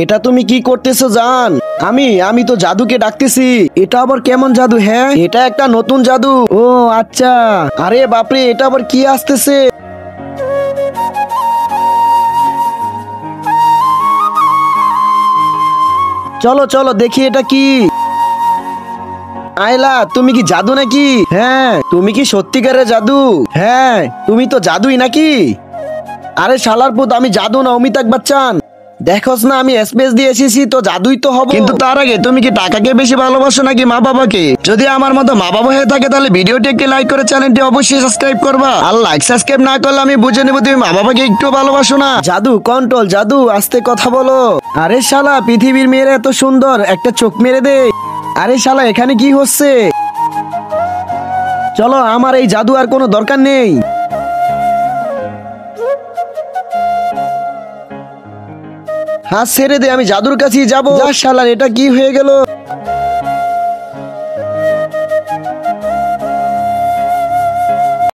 এটা তুমি কি করতেছো জান? আমি তো জাদুকে ডাকতেছি। এটা আবার কেমন জাদু? হ্যাঁ, এটা একটা নতুন জাদু। ও আচ্ছা। আরে বাপরে, এটা আবার কি আসতেছে? চলো চলো দেখি এটা কি। আয়লা, তুমি কি জাদু নাকি? হ্যাঁ, তুমি কি সত্যিকারের জাদু? হ্যাঁ, তুমি তো জাদুই নাকি? আরে শালার পুত, আমি জাদু না, অমিতাভ বচ্চন। দেখোস না আমি স্পেস দিয়ে এসেছি, তো জাদুই তো হবো। কিন্তু তার আগে তুমি কি টাকাকে বেশি ভালোবাসো নাকি মা বাবাকে? যদি আমার মতো মা বাবা হয়ে থাকে তাহলে ভিডিওটি একটি লাইক করে চ্যানেলটি অবশ্যই সাবস্ক্রাইব করবা। আর লাইক সাবস্ক্রাইব না করলে আমি বুঝে নেবো তুমি মা বাবাকে একটু ভালোবাসো না। জাদু কন্ট্রোল, জাদু আস্তে কথা বলো। আরে শালা, পৃথিবীর মেয়েরা এত সুন্দর, একটা চোখ মেরে দে। আরে শালা, এখানে কি হচ্ছে? চলো, আমার এই জাদু আর কোনো দরকার নেই। হাত ছেড়ে দে, আমি জাদুর কাছেই যাবো। শালার, এটা কি হয়ে গেল?